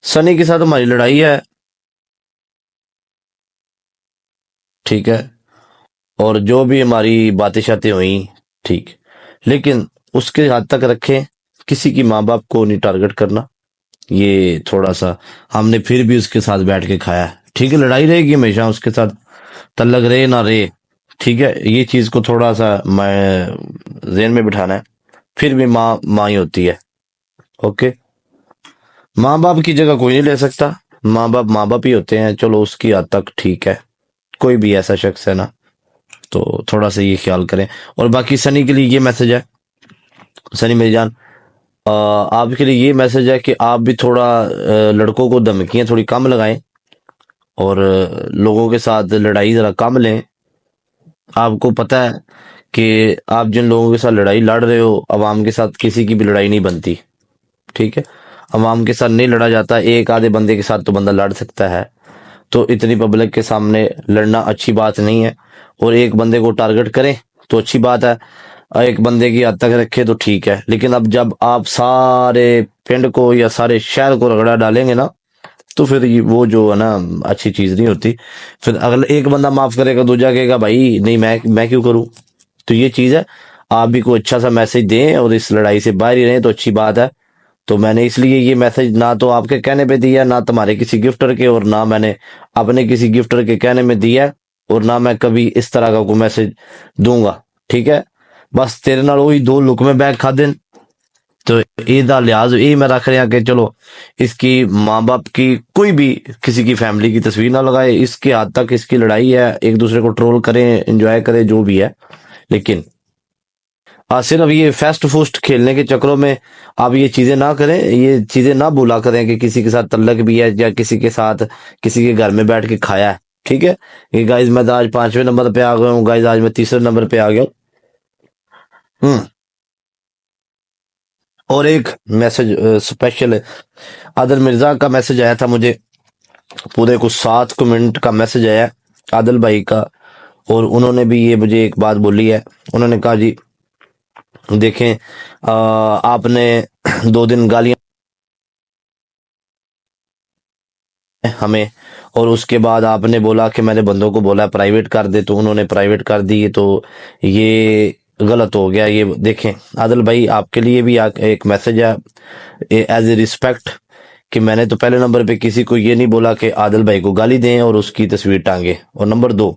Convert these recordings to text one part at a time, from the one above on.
सनी के साथ हमारी लड़ाई है, ठीक है, और जो भी हमारी बातें शातें हुई, ठीक, लेकिन उसके हद तक रखें, किसी की माँ बाप को नहीं टारगेट करना। ये थोड़ा सा हमने फिर भी उसके साथ बैठ के खाया है, ठीक है, लड़ाई रहेगी हमेशा उसके साथ, तल्लक रहे ना रहे, ठीक है, ये चीज को थोड़ा सा मैं जेहन में बिठाना है। फिर भी माँ माँ ही होती है। ओके, माँ बाप की जगह कोई नहीं ले सकता, माँ बाप ही होते हैं, चलो उसकी हद तक ठीक है, कोई भी ऐसा शख्स है ना, तो थोड़ा सा ये ख्याल करें। और बाकी सनी के लिए ये मैसेज है, सनी मेरी जान, आपके लिए ये मैसेज है कि आप भी थोड़ा लड़कों को धमकियां थोड़ी कम लगाएं, और लोगों के साथ लड़ाई जरा कम लें। आपको पता है कि आप जिन लोगों के साथ लड़ाई लड़ रहे हो, अवाम के साथ किसी की भी लड़ाई नहीं बनती, ठीक है, अवाम के साथ नहीं लड़ा जाता, एक आधे बंदे के साथ तो बंदा लड़ सकता है, तो इतनी पब्लिक के सामने लड़ना अच्छी बात नहीं है। और एक बंदे को टारगेट करें तो अच्छी बात है, और एक बंदे की हद तक रखे तो ठीक है, लेकिन अब जब आप सारे पिंड को या सारे शहर को रगड़ा डालेंगे ना, तो फिर वो जो है ना, अच्छी चीज नहीं होती। फिर अगला एक बंदा माफ करेगा, दूसरा कहेगा भाई नहीं, मैं क्यों करूं। तो ये चीज है, आप भी कोई अच्छा सा मैसेज दें और इस लड़ाई से बाहर ही रहें तो अच्छी बात है। तो मैंने इसलिए ये मैसेज ना तो आपके कहने पे दिया, ना तुम्हारे किसी गिफ्टर के, और ना मैंने अपने किसी गिफ्टर के कहने में दिया, और ना मैं कभी इस तरह का कोई मैसेज दूंगा, ठीक है। बस तेरे नाल वही दो लुकमे बैग खादे, तो ਇਹਦਾ लिहाज यही मैं रख रहा कि चलो इसकी माँ बाप की कोई भी किसी की फैमिली की तस्वीर ना लगाए, इसके हद तक इसकी लड़ाई है, एक दूसरे को ट्रोल करें, एंजॉय करें, जो भी है, लेकिन सिर्फ ये फेस्ट फुस्ट खेलने के चक्करों में आप ये चीजें ना करें, ये चीजें ना भूला करें कि किसी के साथ तल्लक भी है, या किसी के साथ किसी के घर में बैठ के खाया है, ठीक है। ये गाइज मैं तो आज 5वें नंबर पे आ गया हूँ, गाइज आज मैं तीसरे नंबर पे आ गया हूँ। हम्म। और एक मैसेज स्पेशल है, आदिल मिर्जा का मैसेज आया था मुझे, पूरे कुछ 7 मिनट का मैसेज आया आदिल भाई का, और उन्होंने भी ये मुझे एक बात बोली है। उन्होंने कहा जी देखें, आपने 2 दिन गालियां हमें, और उसके बाद आपने बोला कि मैंने बंदों को बोला प्राइवेट कर दे, तो उन्होंने प्राइवेट कर दी, तो ये गलत हो गया। ये देखें आदिल भाई, आपके लिए भी एक मैसेज है एज ए रिस्पेक्ट, कि मैंने तो पहले नंबर पे किसी को ये नहीं बोला कि आदिल भाई को गाली दें और उसकी तस्वीर टांगे, और नंबर 2,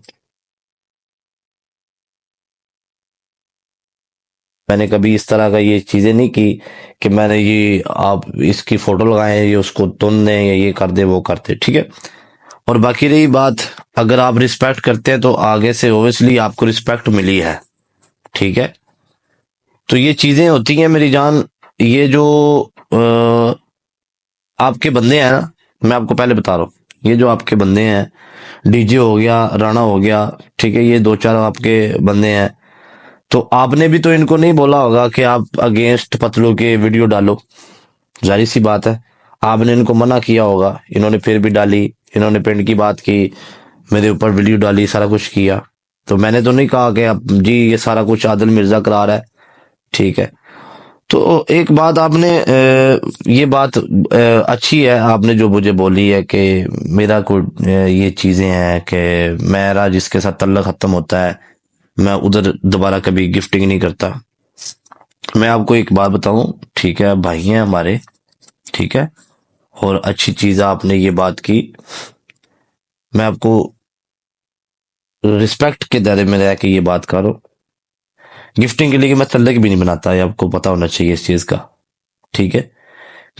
मैंने कभी इस तरह का ये चीजें नहीं की कि मैंने ये आप इसकी फोटो लगाए, ये उसको तुन दें या ये कर दे वो करते, ठीक है। और बाकी रही बात, अगर आप रिस्पेक्ट करते हैं तो आगे से ओबियसली आपको रिस्पेक्ट मिली है, ठीक है। तो ये चीजें होती हैं मेरी जान, ये जो आपके बंदे हैं ना, मैं आपको पहले बता रहा हूँ, ये जो आपके बंदे हैं, डीजे हो गया, राणा हो गया, ठीक है, ये 2-4 आपके बंदे हैं, तो आपने भी तो इनको नहीं बोला होगा कि आप अगेंस्ट पतलू के वीडियो डालो, जाहिर सी बात है, आपने इनको मना किया होगा, इन्होंने फिर भी डाली, इन्होंने पिंड की बात की, मेरे ऊपर वीडियो डाली, सारा कुछ किया, तो मैंने तो नहीं कहा कि अब जी ये सारा कुछ आदिल मिर्जा करा रहा है, ठीक है। तो एक बात आपने ये बात अच्छी है आपने जो मुझे बोली है कि मेरा को ये चीजें हैं कि मेरा जिसके साथ तल्लक खत्म होता है, मैं उधर दोबारा कभी गिफ्टिंग नहीं करता। मैं आपको एक बात बताऊं, ठीक है, भाई हैं हमारे, ठीक है, और अच्छी चीज आपने ये बात की, मैं आपको रिस्पेक्ट के दायरे में रह के ये बात करो, गिफ्टिंग के लिए मैं तल्लक भी नहीं बनाता, ये आपको पता होना चाहिए इस चीज का, ठीक है।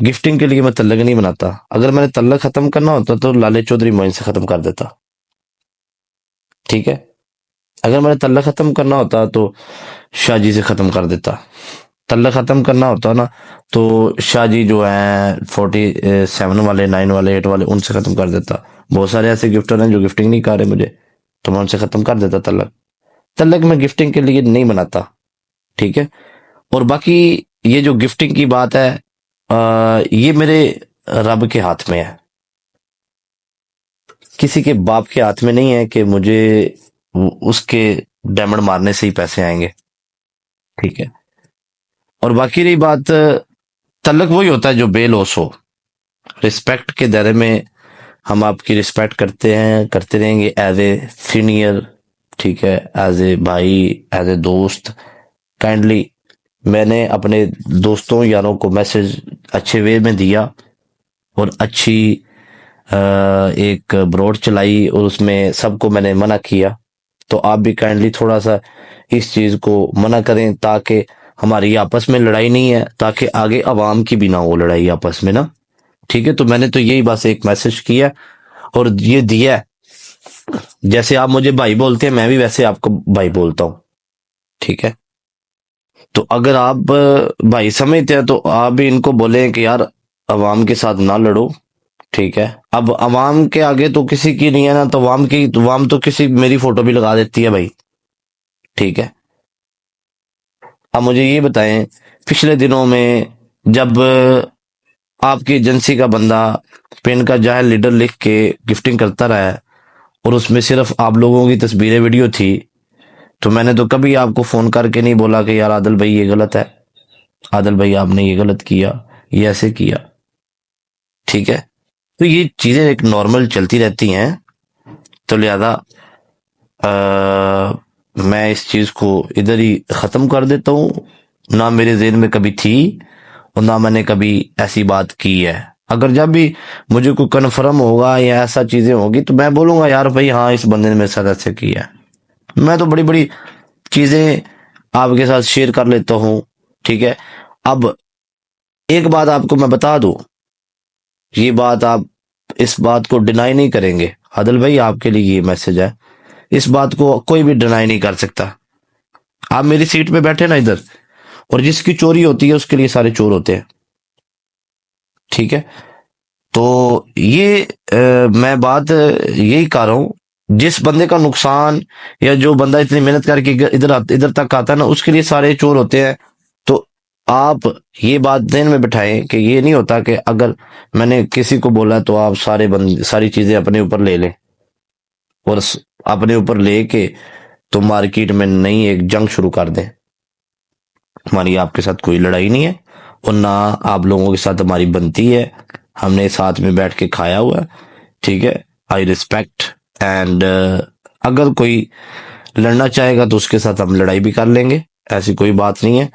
गिफ्टिंग के लिए मैं तल्लक नहीं बनाता, अगर मैंने तल्लक खत्म करना होता तो लाले चौधरी मोइन से खत्म कर देता, ठीक है। अगर मैंने तल्लक खत्म करना होता तो शाहजी से खत्म कर देता, तल्लक खत्म करना होता ना, तो शाहजी जो है 47 वाले, 9 वाले, 8 वाले, उनसे खत्म कर देता। बहुत सारे ऐसे गिफ्टर हैं जो गिफ्टिंग नहीं कर रहे मुझे, तो मैं उनसे खत्म कर देता तल्लक। तल्लक मैं गिफ्टिंग के लिए नहीं बनाता, ठीक है। और बाकी ये जो गिफ्टिंग की बात है, ये मेरे रब के हाथ में है, किसी के बाप के हाथ में नहीं है कि मुझे उसके डायमंड मारने से ही पैसे आएंगे, ठीक है। और बाकी रही बात, तल्लक वही होता है जो बेलौस हो, रिस्पेक्ट के दायरे में हम आपकी रिस्पेक्ट करते हैं, करते रहेंगे एज ए सीनियर, ठीक है, एज ए भाई, एज ए दोस्त। काइंडली मैंने अपने दोस्तों यारों को मैसेज अच्छे वे में दिया और अच्छी एक ब्रॉड चलाई और उसमें सबको मैंने मना किया। तो आप भी काइंडली थोड़ा सा इस चीज को मना करें, ताकि हमारी आपस में लड़ाई नहीं है, ताकि आगे आवाम की भी ना हो लड़ाई आपस में ना। ठीक है, तो मैंने तो यही बस एक मैसेज किया और ये दिया है। जैसे आप मुझे भाई बोलते हैं, मैं भी वैसे आपको भाई बोलता हूँ। ठीक है, तो अगर आप भाई समझते हैं तो आप भी इनको बोले कि यार अवाम के साथ ना लड़ो। ठीक है, अब अवाम के आगे तो किसी की नहीं है ना, तो अवाम तो किसी मेरी फोटो भी लगा देती है भाई। ठीक है, अब मुझे ये बताएं, पिछले दिनों में जब आपकी एजेंसी का बंदा पेन का जाहिर लीडर लिख के गिफ्टिंग करता रहा है और उसमें सिर्फ आप लोगों की तस्वीरें वीडियो थी, तो मैंने तो कभी आपको फोन करके नहीं बोला कि यार आदिल भाई ये गलत है, आदिल भाई आपने ये गलत किया, ये ऐसे किया। ठीक है, तो ये चीजें एक नॉर्मल चलती रहती हैं, तो लिहाजा मैं इस चीज को इधर ही खत्म कर देता हूँ। ना मेरे ज़हन में कभी थी और ना मैंने कभी ऐसी बात की है। अगर जब भी मुझे कोई कन्फर्म होगा या ऐसा चीजें होगी तो मैं बोलूंगा यार भाई हाँ इस बंदे ने मेरे साथ ऐसे किया है। मैं तो बड़ी बड़ी चीजें आपके साथ शेयर कर लेता हूँ। ठीक है, अब एक बात आपको मैं बता दूं, ये बात आप इस बात को डिनाई नहीं करेंगे। आदिल भाई आपके लिए ये मैसेज है, इस बात को कोई भी डिनाई नहीं कर सकता। आप मेरी सीट पे बैठे ना इधर, और जिसकी चोरी होती है उसके लिए सारे चोर होते हैं। ठीक है, तो ये मैं बात यही कर रहा हूं, जिस बंदे का नुकसान या जो बंदा इतनी मेहनत करके इधर इधर तक आता है ना, उसके लिए सारे चोर होते हैं। तो आप ये बात ध्यान में बिठाएं कि ये नहीं होता कि अगर मैंने किसी को बोला तो आप सारी चीजें अपने ऊपर ले लें और अपने ऊपर लेके तो मार्केट में नई एक जंग शुरू कर दें। हमारी आपके साथ कोई लड़ाई नहीं है और ना आप लोगों के साथ हमारी बनती है। हमने साथ में बैठ के खाया हुआ है। ठीक है, आई रिस्पेक्ट एंड अगर कोई लड़ना चाहेगा तो उसके साथ हम लड़ाई भी कर लेंगे, ऐसी कोई बात नहीं है।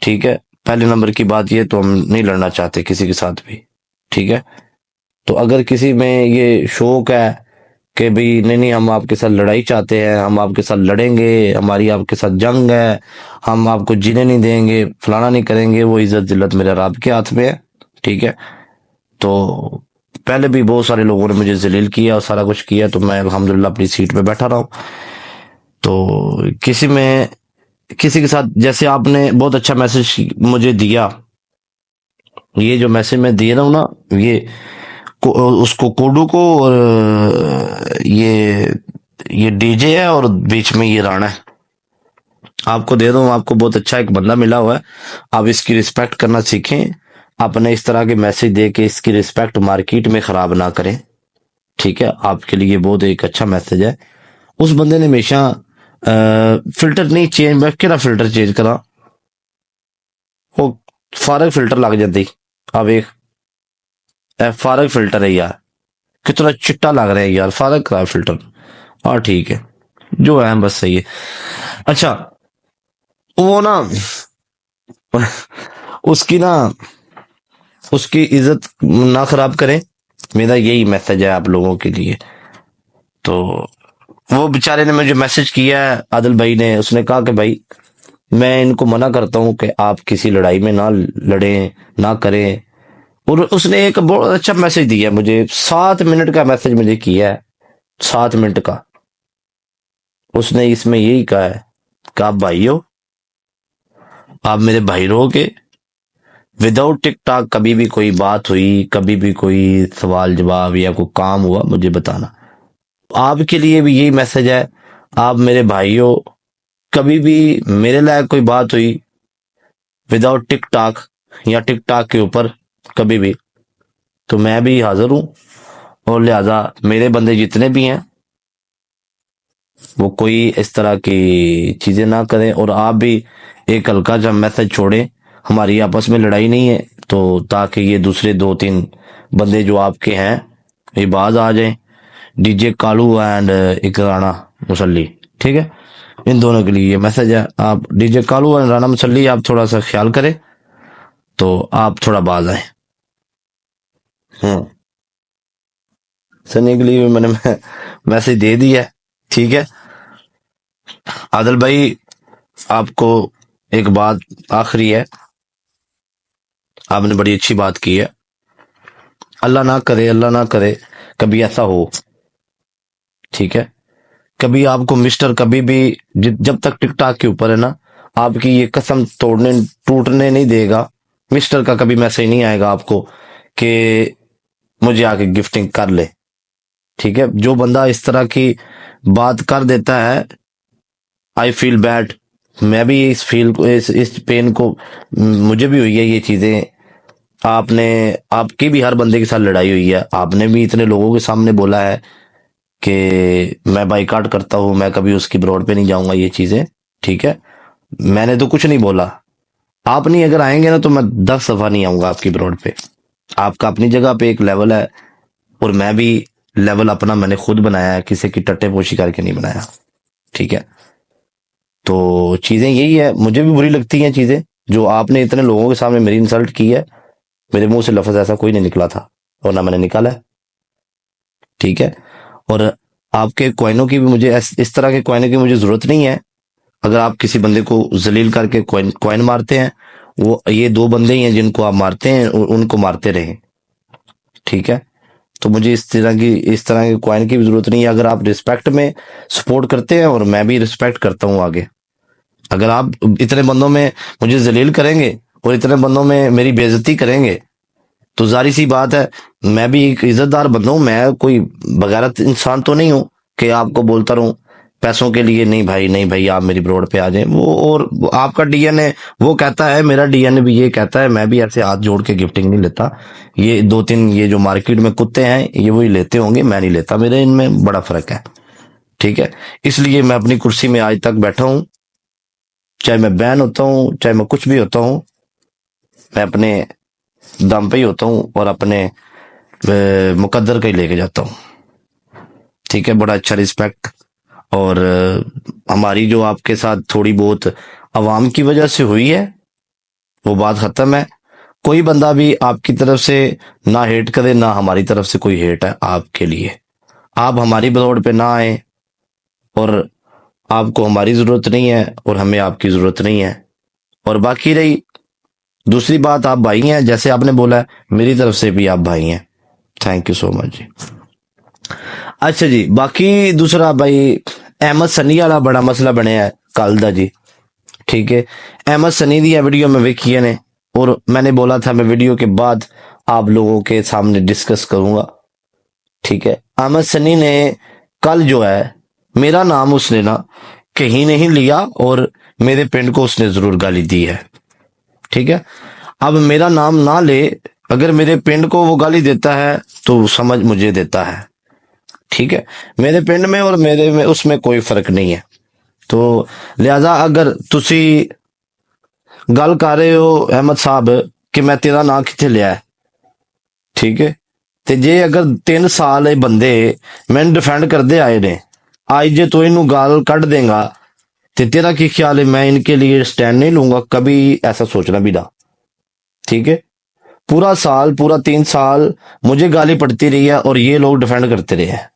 ठीक है, पहले नंबर की बात ये तो हम नहीं लड़ना चाहते किसी के साथ भी। ठीक है, तो अगर किसी में ये शौक है कि भाई नहीं नहीं हम आपके साथ लड़ाई चाहते हैं, हम आपके साथ लड़ेंगे, हमारी आपके साथ जंग है, हम आपको जीने नहीं देंगे, फलाना नहीं करेंगे, वो इज्जत जिल्लत मेरे रब के हाथ में है। ठीक है, तो पहले भी बहुत सारे लोगों ने मुझे जलील किया और सारा कुछ किया, तो मैं अल्हम्दुलिल्लाह अपनी सीट पे बैठा रहा हूँ। तो किसी के साथ जैसे आपने बहुत अच्छा मैसेज मुझे दिया, ये जो मैसेज मैं दे रहा हूँ ना, ये उसको कोडू को और ये डीजे है और बीच में ये राणा है, आपको दे दूं। आपको बहुत अच्छा एक बंदा मिला हुआ है, आप इसकी रिस्पेक्ट करना सीखें। आपने इस तरह के मैसेज दे के इसकी रिस्पेक्ट मार्केट में खराब ना करें। ठीक है, आपके लिए बहुत एक अच्छा मैसेज है। उस बंदे ने हमेशा फिल्टर नहीं चेंज, मैं केड़ा फिल्टर चेंज करा, वो फारग फिल्टर लग जाती। अब एक फारग फिल्टर है यार, कितना चिट्टा लग रहा है यार, फारग का फिल्टर। हाँ ठीक है, जो है बस सही है। अच्छा, वो ना उसकी ना उसकी इज्जत ना खराब करें, मेरा यही मैसेज है आप लोगों के लिए। तो वो बेचारे ने मुझे मैसेज किया है आदिल भाई ने, उसने कहा कि भाई मैं इनको मना करता हूं कि आप किसी लड़ाई में ना लड़ें, ना करें। और उसने एक बहुत अच्छा मैसेज दिया मुझे, 7 मिनट का मैसेज मुझे किया है, 7 मिनट का। उसने इसमें यही कहा है कि आप भाई हो, आप मेरे भाई रहोगे। विदाउट टिकटॉक कभी भी कोई बात हुई, कभी भी कोई सवाल जवाब या कोई काम हुआ, मुझे बताना। आपके लिए भी यही मैसेज है, आप मेरे भाई हो, कभी भी मेरे लायक कोई बात हुई विदाउट टिकटॉक या टिकटॉक के ऊपर कभी भी, तो मैं भी हाजिर हूं। और लिहाजा मेरे बंदे जितने भी हैं वो कोई इस तरह की चीजें ना करें, और आप भी एक हल्का सा मैसेज छोड़ें हमारी आपस में लड़ाई नहीं है, तो ताकि ये दूसरे 2-3 बंदे जो आपके हैं ये बाज आ जाएं, डीजे कालू एंड एक राणा मुसल्ली, ठीक है। इन दोनों के लिए ये मैसेज है, आप डीजे कालू एंड राणा मुसल्ली आप थोड़ा सा ख्याल करें तो आप थोड़ा बाज आए। हम्म सनी के लिए भी मैंने मैसेज दे दिया है, ठीक है। आदिल भाई, आपको एक बात आखिरी है, आपने बड़ी अच्छी बात की है। अल्लाह ना करे, अल्लाह ना करे कभी ऐसा हो, ठीक है। कभी आपको मिस्टर कभी भी जब तक टिकटॉक के ऊपर है ना, आपकी ये कसम तोड़ने टूटने नहीं देगा। मिस्टर का कभी मैसेज नहीं आएगा आपको कि मुझे आके गिफ्टिंग कर ले, ठीक है। जो बंदा इस तरह की बात कर देता है, आई फील बैड। मैं भी इस फील को, इस पेन को, मुझे भी हुई है ये चीजें। आपने, आपकी भी हर बंदे के साथ लड़ाई हुई है, आपने भी इतने लोगों के सामने बोला है कि मैं बाइकाट करता हूं, मैं कभी उसकी ब्रॉड पे नहीं जाऊंगा, ये चीजें, ठीक है। मैंने तो कुछ नहीं बोला, आप नहीं अगर आएंगे ना तो मैं 10 दफा नहीं आऊंगा आपकी ब्रॉड पे। आपका अपनी जगह पे एक लेवल है, और मैं भी लेवल अपना मैंने खुद बनाया है, किसी की टट्टे पोशी करके नहीं बनाया, ठीक है। तो चीजें यही है, मुझे भी बुरी लगती हैं चीजें जो आपने इतने लोगों के सामने मेरी इंसल्ट की है। मेरे मुंह से लफ्ज ऐसा कोई नहीं निकला था, और ना मैंने निकाला है, ठीक है। और आपके कॉइनों की भी मुझे इस तरह के कॉइनों की मुझे जरूरत नहीं है। अगर आप किसी बंदे को जलील करके कॉइन कॉइन मारते हैं, वो ये 2 बंदे ही हैं जिनको आप मारते हैं, उनको मारते रहे, ठीक है। तो मुझे इस तरह की कॉइन की भी जरूरत नहीं है। अगर आप रिस्पेक्ट में सपोर्ट करते हैं, और मैं भी रिस्पेक्ट करता हूं आगे, अगर आप इतने बंदों में मुझे जलील करेंगे और इतने बंदों में मेरी बेइज्जती करेंगे, तो जारी सी बात है, मैं भी एक इज्जतदार बंदा हूं, मैं कोई बगैरत इंसान तो नहीं हूं कि आपको बोलता रहूं पैसों के लिए, नहीं भाई, नहीं भाई, आप मेरी ब्रोड पे आ जाएं। वो और आपका डीएनए वो कहता है, मेरा डीएनए भी ये कहता है, मैं भी ऐसे हाथ जोड़ के गिफ्टिंग नहीं लेता। ये 2-3 ये जो मार्केट में कुत्ते हैं ये वही लेते होंगे, मैं नहीं लेता, मेरे इनमें बड़ा फर्क है, ठीक है। इसलिए मैं अपनी कुर्सी में आज तक बैठा हूं, चाहे मैं बैन होता हूं, चाहे मैं कुछ भी होता हूं, मैं अपने दम पे ही होता हूं, और अपने मुकद्दर का ही लेके जाता हूं, ठीक है। बड़ा अच्छा रिस्पेक्ट। और हमारी जो आपके साथ थोड़ी बहुत अवाम की वजह से हुई है, वो बात खत्म है। कोई बंदा भी आपकी तरफ से ना हेट करे, ना हमारी तरफ से कोई हेट है आपके लिए। आप हमारी बदौड़ पे ना आए, और आपको हमारी जरूरत नहीं है, और हमें आपकी जरूरत नहीं है। और बाकी रही दूसरी बात, आप भाई हैं, जैसे आपने बोला है, मेरी तरफ से भी आप भाई हैं। थैंक यू सो मच जी। अच्छा जी, बाकी दूसरा भाई, अहमद सनी वाला बड़ा मसला बनया है कल दा जी, ठीक है। अहमद सनी दी वीडियो में वेखी ने, और मैंने बोला था मैं वीडियो के बाद आप लोगों के सामने डिस्कस करूंगा, ठीक है। अहमद सनी ने कल जो है, मेरा नाम उसने ना कहीं नहीं लिया, और मेरे पिंड को उसने जरूर गाली दी है, ठीक है। अब मेरा नाम ना ले, अगर मेरे पिंड को वो गाली देता है तो समझ मुझे देता है, ठीक है। मेरे पिंड में और मेरे में उसमें कोई फर्क नहीं है। तो लिहाजा अगर तुसी गल कर रहे हो अहमद साहब कि मैं तेरा नाम कितने लिया है, ठीक है, ते जे अगर 3 साल ये बंदे मैंने डिफेंड करते आए ने, आज जे तू इनू गाल कट देगा, ते तेरा की ख्याल है मैं इनके लिए स्टैंड नहीं लूंगा, कभी ऐसा सोचना भी ना, ठीक है। पूरा साल, पूरा 3 साल मुझे गाली पड़ती रही है, और ये लोग डिफेंड करते रहे हैं।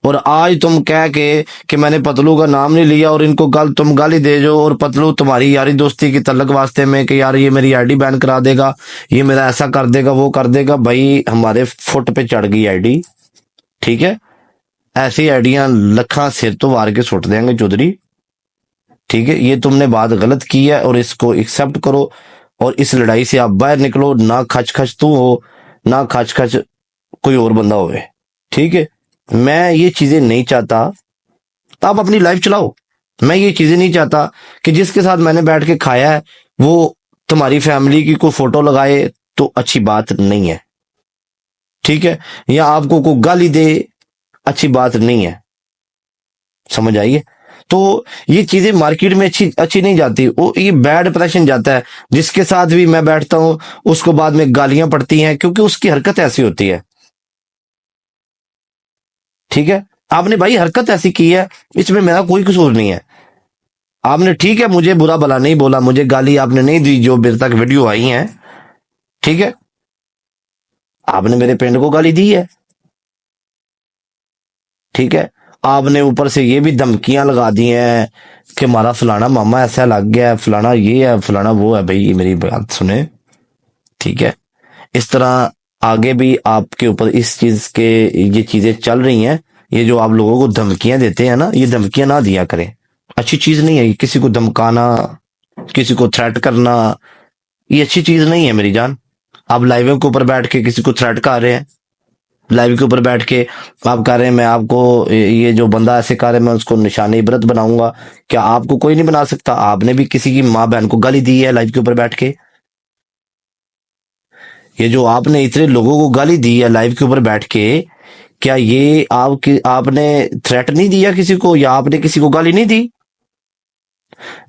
और आज तुम कह के कि मैंने पतलू का नाम नहीं लिया, और इनको तुम गाली दे जो, और पतलू तुम्हारी यारी दोस्ती की तलक वास्ते में कि यार ये मेरी आईडी बैन करा देगा, ये मेरा ऐसा कर देगा, वो कर देगा। भाई हमारे फुट पे चढ़ गई आईडी, ठीक है। ऐसी आईडियां लखा सिर तो वार के सुट देंगे चौधरी, ठीक है। ये तुमने बात गलत की है, और इसको एक्सेप्ट करो, और इस लड़ाई से आप बाहर निकलो। ना खच खच तू हो, ना खच खच कोई और बंदा होवे, ठीक है। मैं ये चीजें नहीं चाहता, तो आप अपनी लाइफ चलाओ। मैं ये चीजें नहीं चाहता कि जिसके साथ मैंने बैठ के खाया है वो तुम्हारी फैमिली की कोई फोटो लगाए, तो अच्छी बात नहीं है, ठीक है। या आपको कोई गाली दे, अच्छी बात नहीं है, समझ आइए। तो ये चीजें मार्केट में अच्छी अच्छी नहीं जाती, वो ये बैड इंप्रेशन जाता है। जिसके साथ भी मैं बैठता हूँ उसको बाद में गालियां पड़ती हैं, क्योंकि उसकी हरकत ऐसी होती है। ठीक है, आपने भाई हरकत ऐसी की है, इसमें मेरा कोई कसूर नहीं है। आपने ठीक है मुझे बुरा भला नहीं बोला, मुझे गाली आपने नहीं दी, जो मेरे तक वीडियो आई हैं, ठीक है, आपने मेरे फ्रेंड को गाली दी है, ठीक है। आपने ऊपर से ये भी धमकियां लगा दी हैं कि हमारा फलाना मामा ऐसा लग गया है, फलाना ये है, फलाना वो है। भाई मेरी बात सुने, ठीक है। इस तरह आगे भी आपके ऊपर इस चीज के ये चीजें चल रही हैं, ये जो आप लोगों को धमकियां देते हैं ना, ये धमकियां ना दिया करें, अच्छी चीज नहीं है। किसी को धमकाना, किसी को थ्रेट करना, ये अच्छी चीज नहीं है मेरी जान। आप लाइव के ऊपर बैठ के किसी को थ्रेट कर रहे हैं, लाइव के ऊपर बैठ के आप कह रहे हैं मैं आपको ये जो बंदा ऐसे कर रहा है मैं उसको निशाने इबरत बनाऊंगा। क्या आपको कोई नहीं बना सकता? आपने भी किसी की माँ बहन को गाली दी है लाइव के ऊपर बैठ के। ये जो आपने इतने लोगों को गाली दी है लाइव के ऊपर बैठ के, क्या ये आपने थ्रेट नहीं दिया किसी को, या आपने किसी को गाली नहीं दी?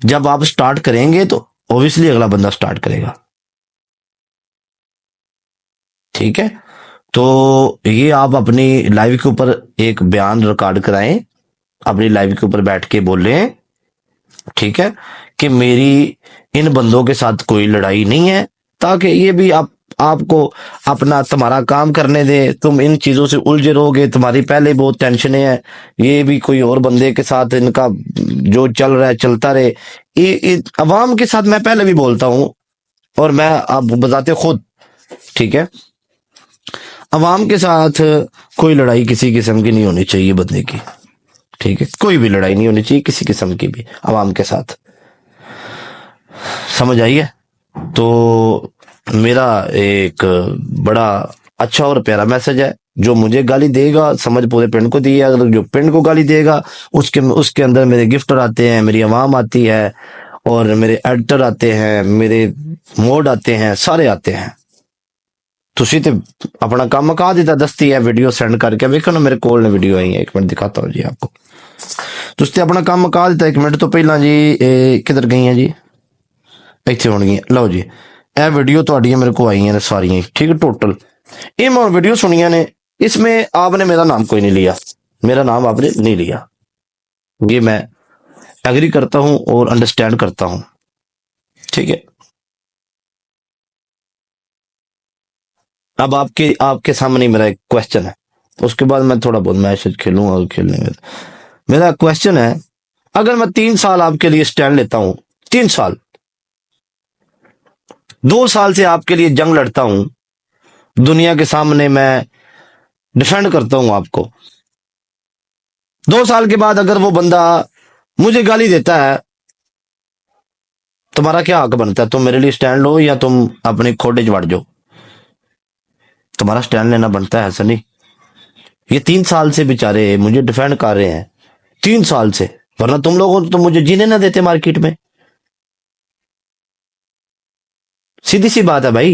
जब आप स्टार्ट करेंगे तो ऑब्वियसली अगला बंदा स्टार्ट करेगा, ठीक है। तो ये आप अपनी लाइव के ऊपर एक बयान रिकॉर्ड कराएं, अपनी लाइव के ऊपर बैठ के बोलें, ठीक है, कि मेरी इन बंदों के साथ कोई लड़ाई नहीं है, ताकि ये भी आपको अपना तुम्हारा काम करने दे। तुम इन चीजों से उलझे रहोगे, तुम्हारी पहले बहुत टेंशनें हैं, ये भी कोई और बंदे के साथ इनका जो चल रहा है चलता रहे। ये अवाम के साथ मैं पहले भी बोलता हूं, और मैं आप बताते खुद, ठीक है, अवाम के साथ कोई लड़ाई किसी किस्म की नहीं होनी चाहिए बंदे की, ठीक है। कोई भी लड़ाई नहीं होनी चाहिए किसी किस्म की भी अवाम के साथ, समझ आई है? तो मेरा एक बड़ा अच्छा और प्यारा मैसेज है, जो मुझे गाली देगा समझ पूरे पिंड को दी है, अगर जो पिंड को गाली देगा उसके उसके अंदर मेरे गिफ्टर आते हैं, मेरी आवाम आती है, और मेरे एडिटर आते हैं, मेरे मोड आते हैं, सारे आते हैं। तुसी ते अपना काम मुका दिता, दस्ती है वीडियो सेंड करके, वेखो ना मेरे कोल ने वीडियो आई है, एक मिनट दिखाता हूँ जी आपको। तुसी अपना काम मुका दिता, एक मिनट तो पहला जी किधर गई है जी, ਇੱਥੇ ਹੋਣਗੀਆਂ। ਲਓ ਜੀ ਇਹ वीडियो ਤੁਹਾਡੀਆਂ मेरे को आई हैं सारियां, ठीक है, टोटल ये मैं वीडियो सुनिया ने, इसमें आपने मेरा नाम कोई नहीं लिया, मेरा नाम आपने नहीं लिया, ये मैं एग्री करता हूं और अंडरस्टैंड करता हूं, ठीक है। अब आपके आपके सामने मेरा एक क्वेश्चन है, उसके बाद मैं थोड़ा बहुत मैच खेलूंगा, और खेलने में मेरा क्वेश्चन है, अगर मैं 3 साल आपके लिए स्टैंड लेता हूं, 3 साल, 2 साल से आपके लिए जंग लड़ता हूं, दुनिया के सामने मैं डिफेंड करता हूं आपको, 2 साल के बाद अगर वो बंदा मुझे गाली देता है, तुम्हारा क्या हक बनता है? तुम मेरे लिए स्टैंड लो या तुम अपने खोडे च वड़ जाओ? तुम्हारा स्टैंड लेना बनता है, ऐसा नहीं। ये 3 साल से बेचारे मुझे डिफेंड कर रहे हैं, 3 साल से, वरना तुम लोगों तो मुझे जीने ना देते मार्केट में। सीधी सी बात है भाई,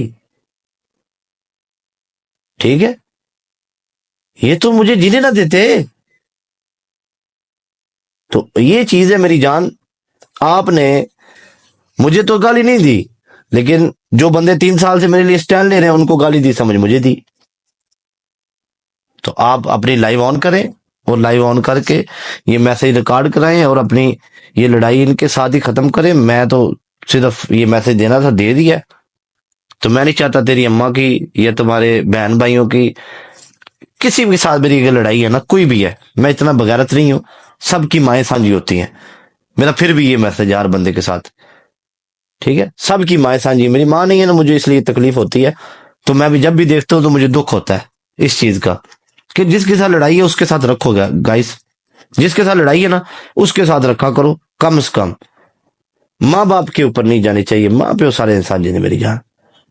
ठीक है, ये तो मुझे जीने ना देते। तो ये चीज है मेरी जान, आपने मुझे तो गाली नहीं दी, लेकिन जो बंदे 3 साल से मेरे लिए स्टैंड ले रहे हैं उनको गाली दी, समझ मुझे दी। तो आप अपनी लाइव ऑन करें, और लाइव ऑन करके ये मैसेज रिकॉर्ड कराएं, और अपनी ये लड़ाई इनके साथ ही खत्म करें। मैं तो सिर्फ ये मैसेज देना था, दे दिया। तो मैं नहीं चाहता तेरी अम्मा की या तुम्हारे बहन भाइयों की किसी के साथ मेरी अगर लड़ाई है ना, कोई भी है, मैं इतना बगैरत नहीं हूं, सबकी माएँ साझी होती हैं। मेरा फिर भी ये मैसेज हर बंदे के साथ, ठीक है, सबकी माएँ साझी, मेरी माँ नहीं है ना, मुझे इसलिए तकलीफ होती है। तो मैं भी जब भी देखता हूं तो मुझे दुख होता है इस चीज का, कि जिसके साथ लड़ाई है उसके साथ रखोगे गाइस, जिसके साथ लड़ाई है ना उसके साथ रखा करो, कम से कम माँ बाप के ऊपर नहीं जानी चाहिए। माँ प्यो सारे इंसान जी ने मेरी जान,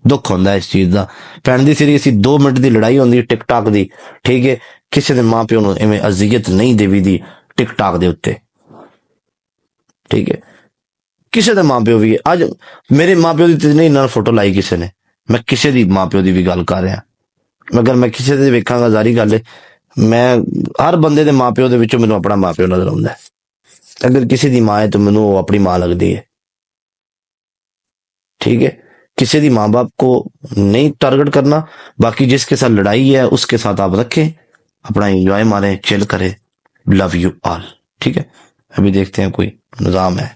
दुख होंदा इस चीज का। भैन दी सीरी सी 2 मिनट की लड़ाई होंदी टिकटॉक दी, ठीक है, किसी ने माँ प्यो इवें अजियत नहीं देवी दी टिकटॉक दे उत्ते, ठीक है, किसी का माँ प्यो भी अज मेरे माँ प्यो की नहीं ना फोटो लाई किसी ने, मैं किसी की माँ प्यो की भी गल कर रहा, अगर मैं किसी से वेखांगा जारी गल है, मैं हर बंदे के माँ प्यो के मैनू अपना माँ प्यो नजर आता है, अगर किसी दी मां है तो मैनू वो अपनी मां लगती है। ठीक है, किसी दी माँ बाप को नहीं टारगेट करना। बाकी जिसके साथ लड़ाई है उसके साथ आप रखें, अपना एंजॉय मारें, चिल करें। Love you all. ठीक है, अभी देखते हैं कोई निजाम है।